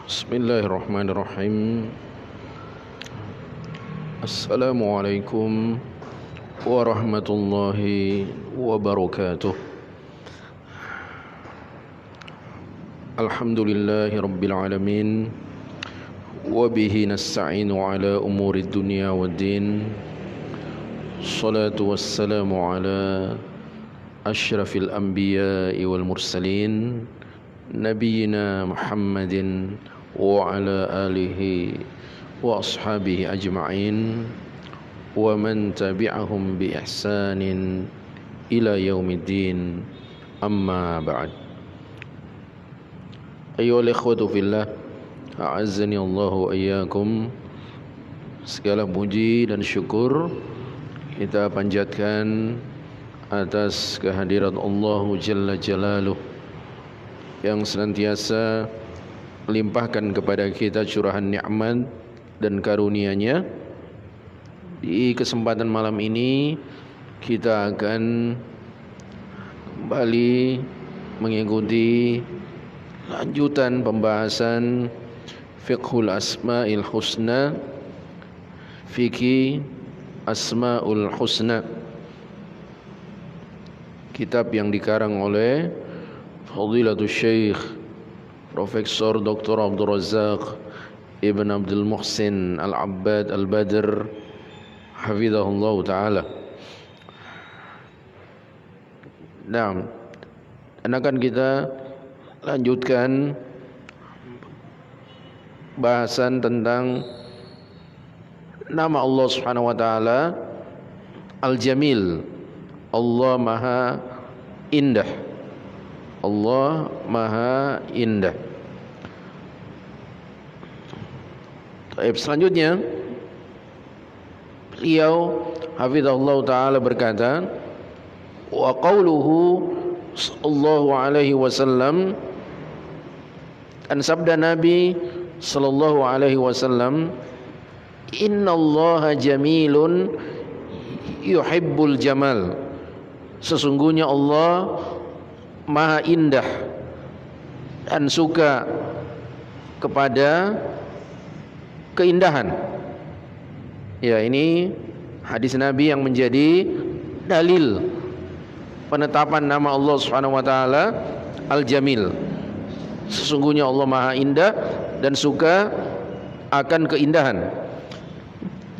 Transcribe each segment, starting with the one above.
Bismillahirrahmanirrahim. Assalamualaikum warahmatullahi wabarakatuh. Alhamdulillahi rabbil alamin. Wabihi nasta'inu ala umurid dunya waddin. Salatu wassalamu ala ashrafil anbiya'i wal mursalin, Nabiyyina Muhammadin wa ala alihi wa ashabihi ajma'in wa man tabi'ahum bi ihsanin ila yaumiddin, amma ba'd. Ayyuhal ikhwatu fillah, a'azzani Allahu wa iyyakum. Segala puji dan syukur kita panjatkan atas kehadiran Allah Jalla Jalaluh yang senantiasa melimpahkan kepada kita curahan nikmat dan karunia-Nya. Di kesempatan malam ini kita akan kembali mengikuti lanjutan pembahasan Fiqhul Asma'il Husna, Fikih Asma'ul Husna, kitab yang dikarang oleh Fadilatul Syekh Profesor Dr. Abdul Razak Ibn Abdul Muhsin Al-Abbad Al-Badr, hafizahullah ta'ala. Nah, dan akan kita lanjutkan bahasan tentang nama Allah Subhanahu wa ta'ala Al-Jamil. Allah Maha Indah. Allah Maha Indah. Selanjutnya beliau hafizahullah ta'ala berkata, wa qawluhu sallallahu alaihi wasallam, dan sabda Nabi sallallahu alaihi wasallam, innallaha jamilun yuhibbul jamal. Sesungguhnya Allah Maha Indah dan suka kepada keindahan. Ya, ini hadis Nabi yang menjadi dalil penetapan nama Allah Subhanahu wa taala Al-Jamil. Sesungguhnya Allah Maha Indah dan suka akan keindahan.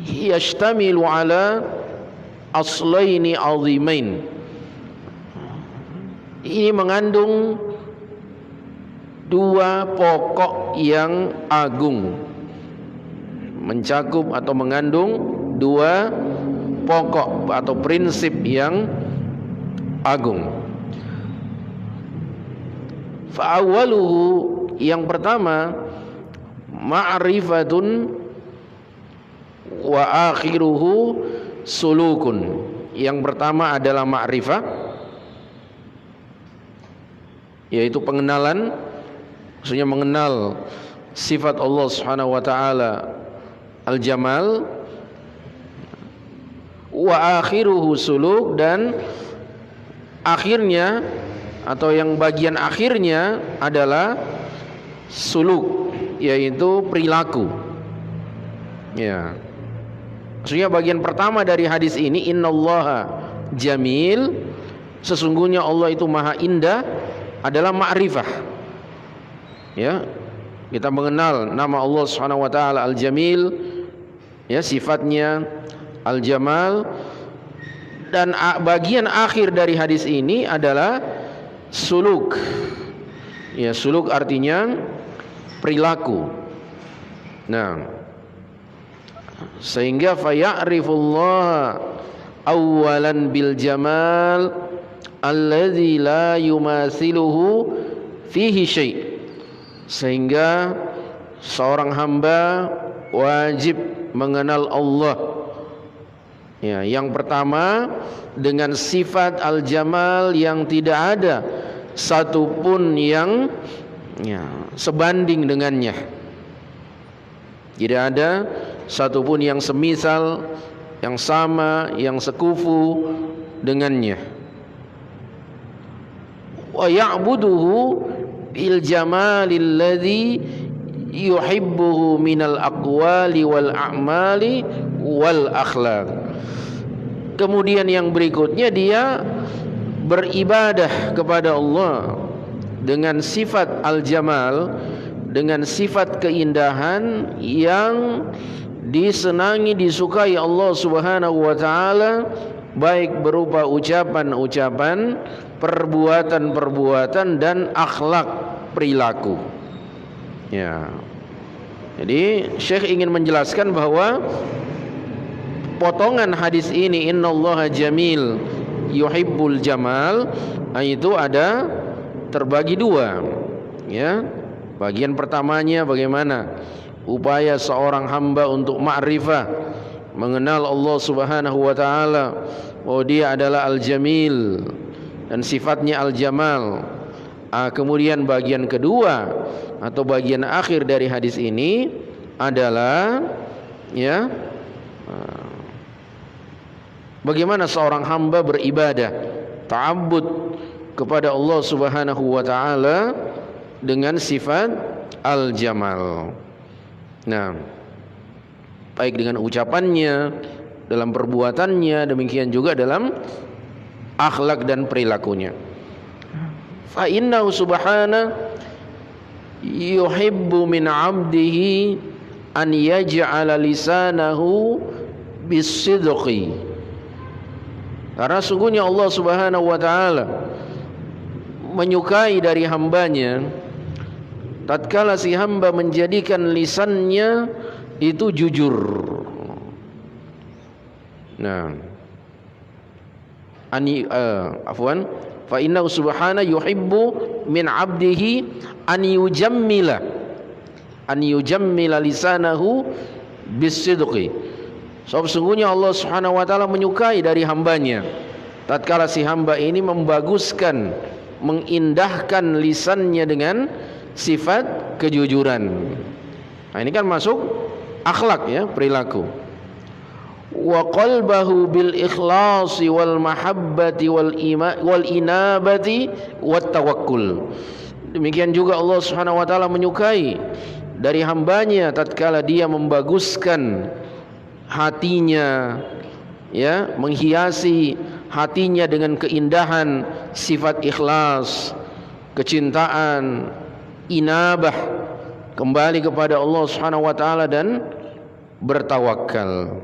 Yashtamilu ala aslaini azimain. Ini mengandung dua pokok yang agung, mencakup atau mengandung dua pokok atau prinsip yang agung. Fa'awaluhu, yang pertama, ma'rifatun wa akhiruhu sulukun. Yang pertama adalah ma'rifah, yaitu pengenalan, maksudnya mengenal sifat Allah Subhanahu wa taala Al-Jamal. Wa akhiruhu suluk, dan akhirnya atau yang bagian akhirnya adalah suluk, yaitu perilaku. Ya. Maksudnya bagian pertama dari hadis ini, innallaha jamil, sesungguhnya Allah itu Maha Indah, adalah ma'rifah. Ya, kita mengenal nama Allah Subhanahu wa taala Al-Jamil, ya, sifatnya Al-Jamal. Dan bagian akhir dari hadis ini adalah suluk. Ya, suluk artinya perilaku. Nah, sehingga faya'rifullah awwalan bil jamal alladzi la yumathiluhu fihi syai'. Sehingga seorang hamba wajib mengenal Allah Ya, yang pertama dengan sifat al-jamal yang tidak ada satupun yang sebanding dengannya. Tidak ada satupun yang semisal, yang sama, yang sekufu dengannya. Wa ya'buduhu bil jamalil ladzi yuhibbuhu minal aqwali wal a'mali wal akhlaq. Kemudian yang berikutnya dia beribadah kepada Allah dengan sifat al-jamal, dengan sifat keindahan yang disenangi, disukai Allah Subhanahu wa taala, baik berupa ucapan-ucapan, perbuatan-perbuatan dan akhlak perilaku. Ya. Jadi Syekh ingin menjelaskan bahwa potongan hadis ini, innallaha jamil yuhibbul jamal, itu ada terbagi dua. Ya. Bagian pertamanya bagaimana upaya seorang hamba untuk ma'rifah, mengenal Allah Subhanahu wa taala, bahwa dia adalah al-jamil dan sifatnya al-jamal. Kemudian bagian kedua atau bagian akhir dari hadis ini adalah bagaimana seorang hamba beribadah, ta'abbud kepada Allah Subhanahu wa taala dengan sifat al-jamal. Nah, baik dengan ucapannya, dalam perbuatannya, demikian juga dalam akhlak dan perilakunya. Fa innahu subhana yuhibbu min 'abdihi an yaj'ala lisanahu bis-sidqi. Karena sungguhnya Allah Subhanahu wa taala menyukai dari hambanya tatkala si hamba menjadikan lisannya itu jujur. Nah, fa innahu subhana yuhibbu min 'abdihi an yujammila lisanahu bis-sidqi. Sesungguhnya Allah Subhanahu wa taala menyukai dari hambanya tatkala si hamba ini membaguskan, mengindahkan lisannya dengan sifat kejujuran. Nah, ini kan masuk akhlak, ya, perilaku. Wa qalbahu bil ikhlasi wal mahabbati wal inabati wat tawakkul. Demikian juga Allah Subhanahu wa taala menyukai dari hambanya tatkala dia membaguskan hatinya, ya, menghiasi hatinya dengan keindahan sifat ikhlas, kecintaan, inabah, kembali kepada Allah Subhanahu wa taala dan bertawakal.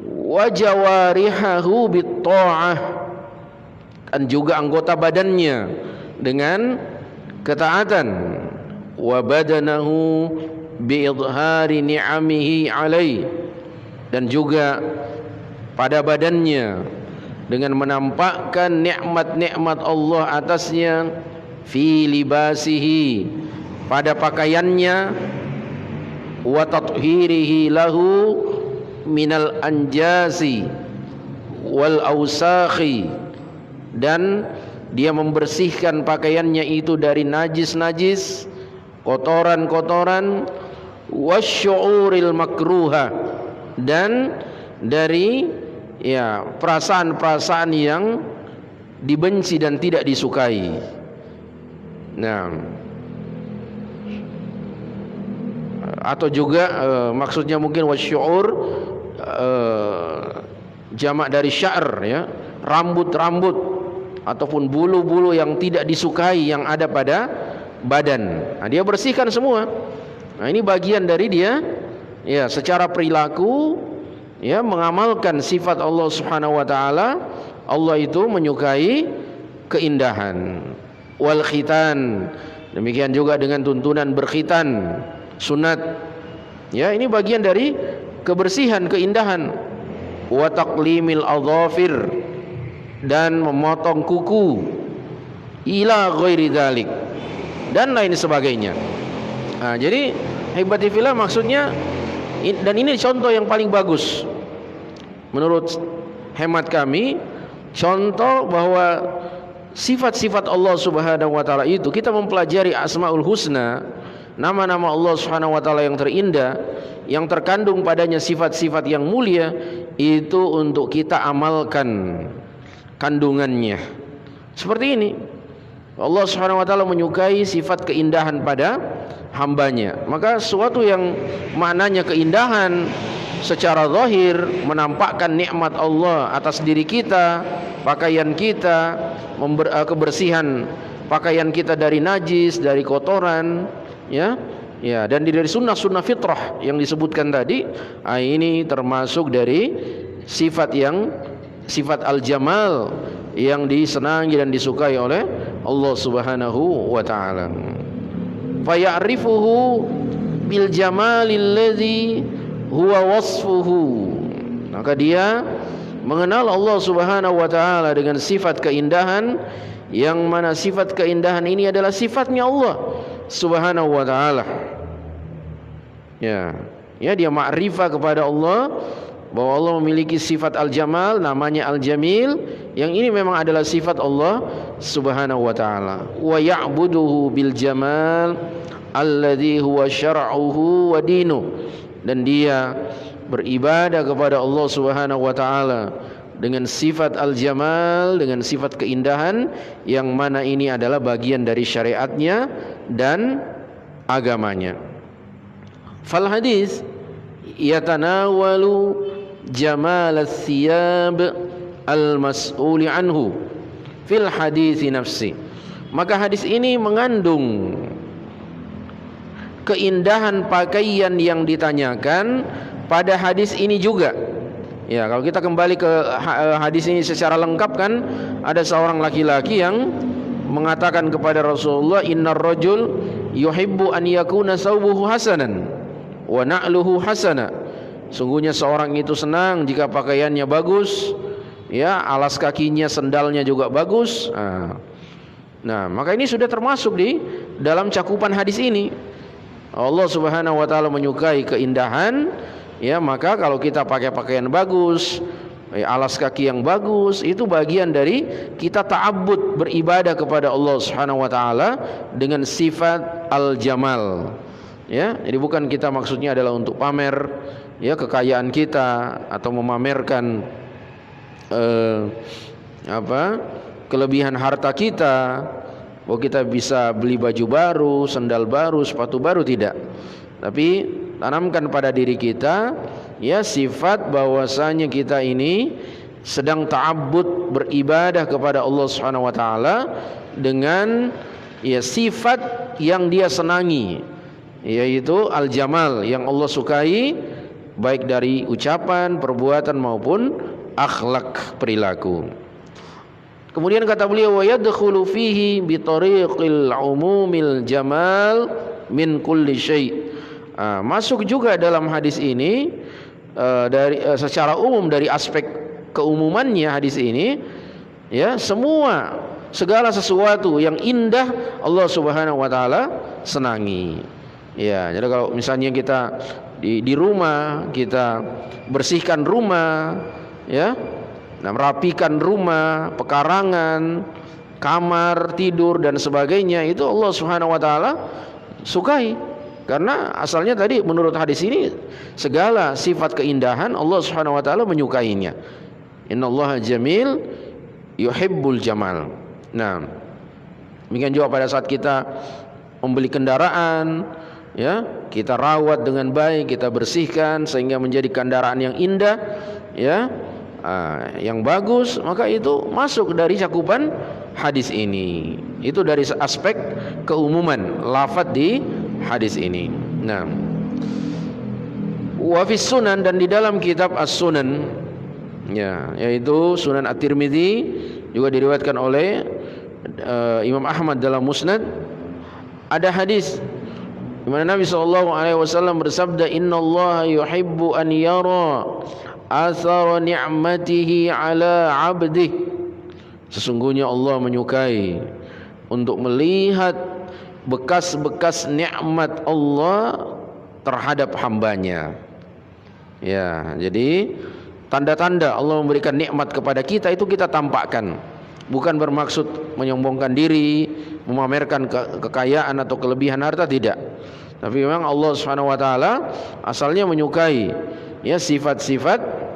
Wa jawarihahu bit-tha'ah, dan juga anggota badannya dengan ketaatan. Wa badanahu bi-idhari ni'amihi alaih, dan juga pada badannya dengan menampakkan nikmat-nikmat Allah atasnya, fi libasihi, pada pakaiannya, wa tathhirihi lahu minal anjasi wal ausakhi, dan dia membersihkan pakaiannya itu dari najis-najis, kotoran-kotoran, wasyu'uril makruha, dan dari, ya, perasaan-perasaan yang dibenci dan tidak disukai. Nah, atau juga maksudnya mungkin wasyu'ur jamak dari sya'r, ya, rambut-rambut ataupun bulu-bulu yang tidak disukai yang ada pada badan. Nah, dia bersihkan semua. Nah, ini bagian dari dia, ya, secara perilaku, ya, mengamalkan sifat Allah Subhanahu wa taala. Allah itu menyukai keindahan. Wal khitan, demikian juga dengan tuntunan berkhitan, sunat. Ya, ini bagian dari kebersihan, keindahan. Wa taqlimil adhafir, dan memotong kuku, ila ghairi dzalik, dan lain sebagainya. Nah, jadi hibati fillah maksudnya, dan ini contoh yang paling bagus menurut hemat kami, contoh bahwa sifat-sifat Allah Subhanahu wa taala itu, kita mempelajari Asmaul Husna, nama-nama Allah Subhanahu wa taala yang terindah, yang terkandung padanya sifat-sifat yang mulia, itu untuk kita amalkan kandungannya. Seperti ini, Allah Subhanahu wa taala menyukai sifat keindahan pada hambanya. Maka sesuatu yang maknanya keindahan secara zahir, menampakkan nikmat Allah atas diri kita, pakaian kita, kebersihan pakaian kita dari najis, dari kotoran, ya, dan dari sunnah-sunnah fitrah yang disebutkan tadi, ini termasuk dari sifat al-jamal yang disenangi dan disukai oleh Allah Subhanahu wa taala. Fa ya'rifuhu bil jamalil ladzi huwa wasfuhu. Maka dia mengenal Allah Subhanahu wa taala dengan sifat keindahan, yang mana sifat keindahan ini adalah sifatnya Allah Subhanahu wa taala. Ya, dia ma'rifah kepada Allah bahwa Allah memiliki sifat al-jamal, namanya al-jamil, yang ini memang adalah sifat Allah Subhanahu wa taala. Wa ya'buduhu bil jamal alladzi huwa syar'uhu wa dinuhu. Dan dia beribadah kepada Allah Subhanahu wa taala dengan sifat al-jamal, dengan sifat keindahan, yang mana ini adalah bagian dari syariatnya dan agamanya. Fal hadis yatanawalu jamal as-siyab al-mas'ul anhu fil hadis nafsi. Maka hadis ini mengandung keindahan pakaian yang ditanyakan pada hadis ini juga. Ya, kalau kita kembali ke hadis ini secara lengkap, kan ada seorang laki-laki yang mengatakan kepada Rasulullah, innar rajul yuhibbu an yakuna saubuhu hasanan wa na'luhu hasana. Sungguhnya seorang itu senang jika pakaiannya bagus, ya, alas kakinya, sendalnya juga bagus. Nah, maka ini sudah termasuk di dalam cakupan hadis ini. Allah Subhanahu wa taala menyukai keindahan, ya, maka kalau kita pakai pakaian bagus, alas kaki yang bagus, itu bagian dari kita ta'abbud, beribadah kepada Allah Subhanahu wa taala dengan sifat al-jamal. Ya, jadi bukan kita maksudnya adalah untuk pamer, ya, kekayaan kita atau memamerkan kelebihan harta kita, bahwa kita bisa beli baju baru, sandal baru, sepatu baru, tidak. Tapi tanamkan pada diri kita, ya, sifat bahwasanya kita ini sedang ta'abbud, beribadah kepada Allah Subhanahu wa taala dengan, ya, sifat yang dia senangi, yaitu al-jamal, yang Allah sukai, baik dari ucapan, perbuatan maupun akhlak, perilaku. Kemudian kata beliau, wa yadkhulu fihi bi tariqil umumil jamal min kulli syai'. Masuk juga dalam hadis ini dari secara umum, dari aspek keumumannya hadis ini, ya, segala sesuatu yang indah Allah Subhanahu wa taala senangi. Ya, jadi kalau misalnya kita di rumah, kita bersihkan rumah, ya, merapikan rumah, pekarangan, kamar tidur dan sebagainya, itu Allah Subhanahu wa taala sukai. Karena asalnya tadi menurut hadis ini segala sifat keindahan Allah Subhanahu wa taala menyukainya. Innallaha jamil yuhibbul jamal. Nah, demikian juga pada saat kita membeli kendaraan, ya, kita rawat dengan baik, kita bersihkan sehingga menjadi kendaraan yang indah, ya, yang bagus, maka itu masuk dari cakupan hadis ini. Itu dari aspek keumuman lafaz di hadis ini. Nah, wa fis sunan, dan di dalam kitab as-sunan, ya, yaitu Sunan At-Tirmidzi, juga diriwayatkan oleh Imam Ahmad dalam Musnad, ada hadis di mana Nabi SAW bersabda, innallaha yuhibbu an yara athara ni'matihi ala 'abdih. Sesungguhnya Allah menyukai untuk melihat bekas-bekas nikmat Allah terhadap hambanya. Ya, jadi tanda-tanda Allah memberikan nikmat kepada kita itu kita tampakkan. Bukan bermaksud menyombongkan diri, memamerkan kekayaan atau kelebihan harta, tidak. Tapi memang Allah Subhanahu wa taala asalnya menyukai ya sifat-sifat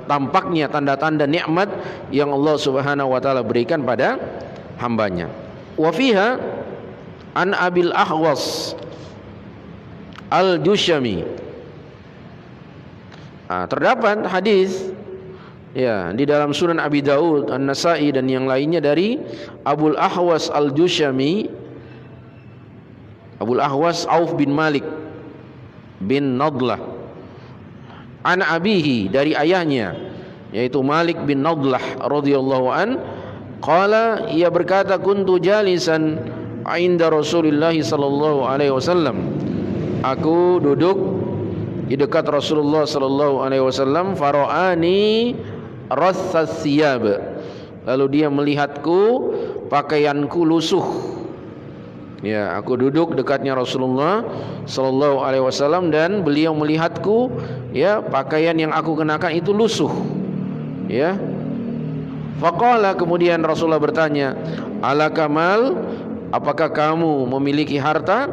tampaknya tanda-tanda nikmat yang Allah Subhanahu wa taala berikan pada hambanya. Wa fiha an Abil Ahwas Al-Jushami. Terdapat hadis ya di dalam Sunan Abi Daud, An-Nasa'i dan yang lainnya dari Abul Ahwas Al-Jushami, Abul Ahwas Auf bin Malik bin Nadlah, an abihi, dari ayahnya yaitu Malik bin Nadlah radhiyallahu an, qala, ia berkata, kuntu jalisan inda Rasulillah sallallahu alaihi wasallam, aku duduk di dekat Rasulullah sallallahu alaihi wasallam, faraani rassas siyab, lalu dia melihatku pakaianku lusuh. Ya, aku duduk dekatnya Rasulullah sallallahu alaihi wasallam dan beliau melihatku ya pakaian yang aku kenakan itu lusuh. Ya. Faqala, kemudian Rasulullah bertanya, ala kamal, apakah kamu memiliki harta?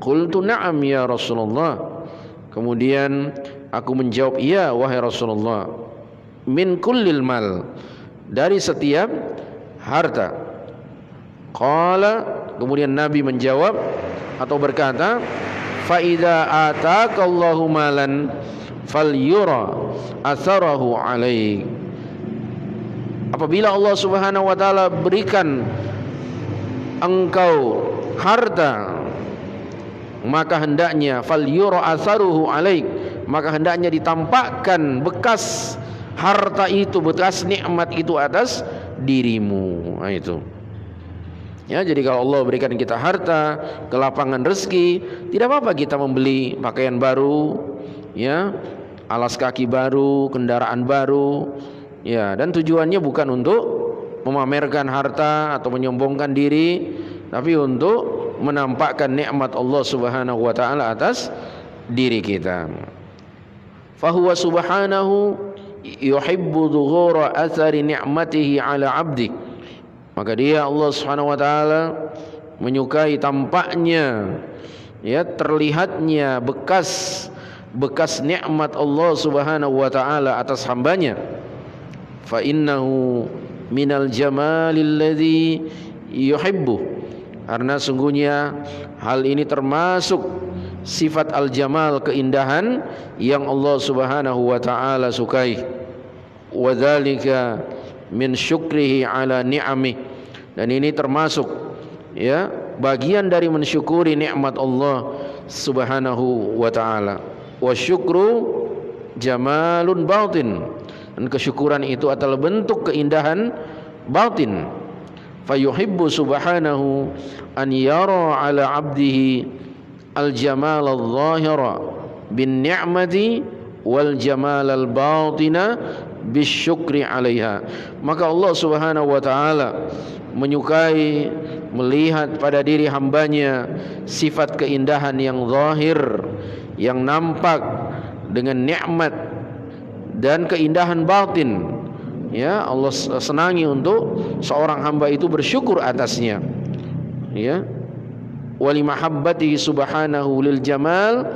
Qultu na'am ya Rasulullah. Kemudian aku menjawab, iya wahai Rasulullah. Min kullil mal, dari setiap harta. Qala, kemudian Nabi menjawab atau berkata, fa idza ataqallahu malan falyura atharahu alaik. Apabila Allah Subhanahu wa taala berikan engkau harta, maka hendaknya falyura atharuhu alaik, maka hendaknya ditampakkan bekas harta itu, bekas nikmat itu atas dirimu. Nah, itu. Ya, jadi kalau Allah berikan kita harta, kelapangan rezeki, tidak apa-apa kita membeli pakaian baru, ya, alas kaki baru, kendaraan baru, ya, dan tujuannya bukan untuk memamerkan harta atau menyombongkan diri, tapi untuk menampakkan nikmat Allah Subhanahu wa taala atas diri kita. Fahuwa subhanahu yuhibbu dhuhura athari ni'matihi ala 'abdi. Maka dia Allah Subhanahu wa taala menyukai tampaknya ya terlihatnya bekas nikmat Allah Subhanahu wa taala atas hambanya. Fa innahu minal jamalil ladzi yuhibbu, karena sungguhnya hal ini termasuk sifat al-jamal, keindahan yang Allah Subhanahu wa taala sukai. Wa dzalika min syukrihi ala ni'amih, dan ini termasuk ya bagian dari mensyukuri nikmat Allah Subhanahu wa taala. Wa syukru jamalun batin, dan kesyukuran itu adalah bentuk keindahan batin. Fayuhibbu subhanahu an yara ala 'abdihi al-jamal al-zahira bin ni'mati wal jamal al-batina bisyukri 'alaiha. Maka Allah Subhanahu wa taala menyukai melihat pada diri hambanya sifat keindahan yang zahir, yang nampak dengan nikmat dan keindahan batin. Ya, Allah senangi untuk seorang hamba itu bersyukur atasnya. Ya. Wa li mahabbatihi subhanahu lil jamal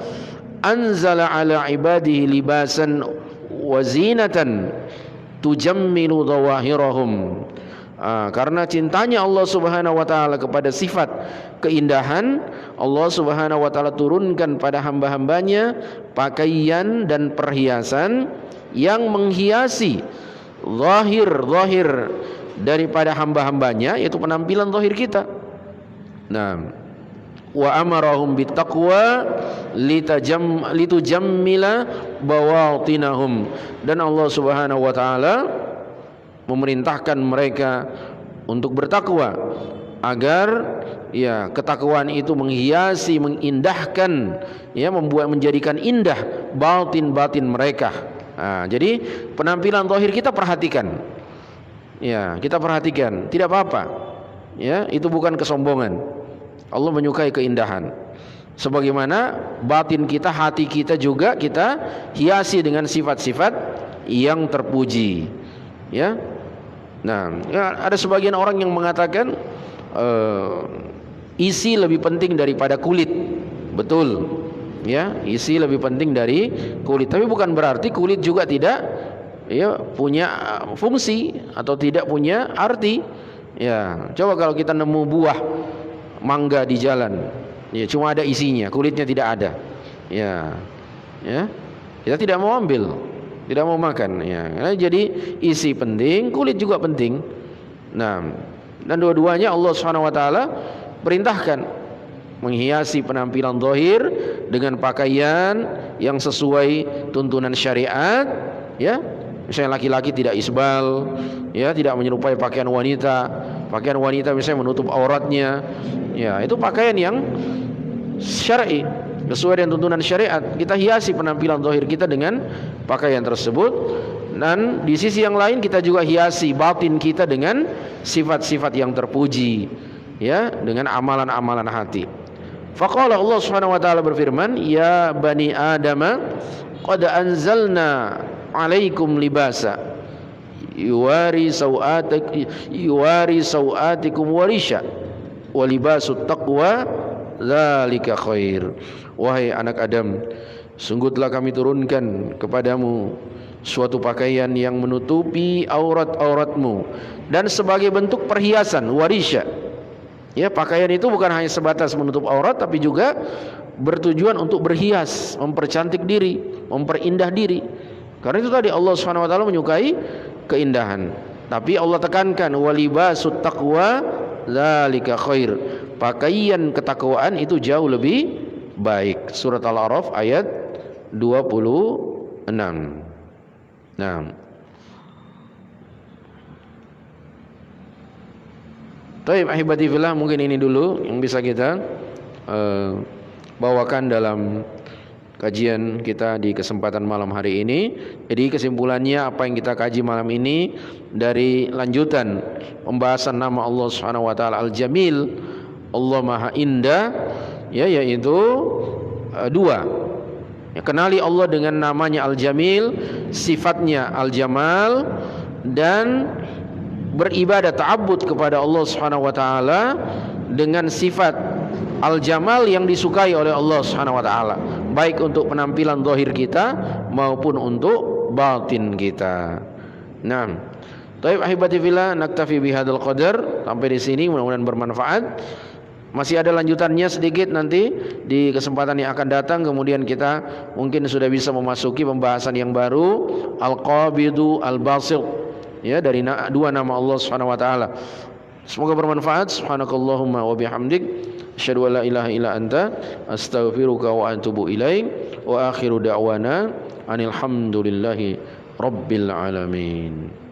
anzala ala ibadihi libasan wa zinatan tujammilu dhawahirahum. Karena cintanya Allah Subhanahu wa taala kepada sifat keindahan, Allah Subhanahu wa taala turunkan pada hamba-hambanya pakaian dan perhiasan yang menghiasi zahir daripada hamba-hambanya, yaitu penampilan zahir kita. Nah, wa amarahum bittaqwa litujammila bawatinahum, dan Allah Subhanahu wa taala memerintahkan mereka untuk bertakwa agar ya ketakwaan itu menghiasi, mengindahkan, ya menjadikan indah batin mereka. Jadi penampilan zahir kita perhatikan. Ya, kita perhatikan, tidak apa-apa. Ya, itu bukan kesombongan. Allah menyukai keindahan. Sebagaimana batin kita, hati kita juga kita hiasi dengan sifat-sifat yang terpuji. Ya. Nah, ya, ada sebagian orang yang mengatakan isi lebih penting daripada kulit. Betul. Ya, isi lebih penting dari kulit. Tapi bukan berarti kulit juga tidak ya punya fungsi atau tidak punya arti. Ya, coba kalau kita nemu buah mangga di jalan, ya cuma ada isinya, kulitnya tidak ada. Ya. Ya. Kita tidak mau ambil, tidak mau makan, ya. Jadi isi penting, kulit juga penting. Nah, dan dua-duanya Allah Subhanahu wa taala perintahkan menghiasi penampilan zahir dengan pakaian yang sesuai tuntunan syariat, ya. Misalnya laki-laki tidak isbal, ya, tidak menyerupai pakaian wanita. Pakaian wanita misalnya menutup auratnya. Ya, itu pakaian yang syar'i, sesuai dengan tuntunan syariat. Kita hiasi penampilan zahir kita dengan pakaian tersebut. Dan di sisi yang lain kita juga hiasi batin kita dengan sifat-sifat yang terpuji, ya, dengan amalan-amalan hati. Faqala Allah Subhanahu wa taala berfirman, "Ya bani Adam, qad anzalna 'alaikum libasa yuwari sawatikum warisha wa libasut taqwa dzalika khair." Wahai anak Adam, sungguh telah kami turunkan kepadamu suatu pakaian yang menutupi aurat-auratmu dan sebagai bentuk perhiasan, warisha. Ya, pakaian itu bukan hanya sebatas menutup aurat, tapi juga bertujuan untuk berhias, mempercantik diri, memperindah diri. Karena itu tadi Allah Subhanahu wa taala menyukai keindahan. Tapi Allah tekankan walibasut taqwa dzalika khair. Pakaian ketakwaan itu jauh lebih baik. Surat Al-A'raf ayat 26. Nah, baik, ahibati fillah, mungkin ini dulu yang bisa kita bawakan dalam kajian kita di kesempatan malam hari ini. Jadi kesimpulannya apa yang kita kaji malam ini dari lanjutan pembahasan nama Allah Subhanahu wa taala Al-Jamil, Allah Maha Indah, ya, yaitu dua. Ya, kenali Allah dengan namanya Al-Jamil, sifatnya Al-Jamal, dan beribadah ta'abbud kepada Allah Subhanahu wa taala dengan sifat Al-Jamal yang disukai oleh Allah Subhanahu wa taala, baik untuk penampilan zahir kita maupun untuk batin kita. Nah, taib ahibati fillah, naktafi bihadzal qadar, sampai di sini mudah-mudahan bermanfaat. Masih ada lanjutannya sedikit nanti di kesempatan yang akan datang. Kemudian kita mungkin sudah bisa memasuki pembahasan yang baru, Al-Qabidu Al-Basit, ya, dari dua nama Allah Subhanahu wa taala. Semoga bermanfaat. Subhanakallahumma wa bihamdik, asyhadu an la ilaha illa anta, astaghfiruka wa atubu ilaik. Wa akhiru da'wana anil hamdulillahi rabbil alamin.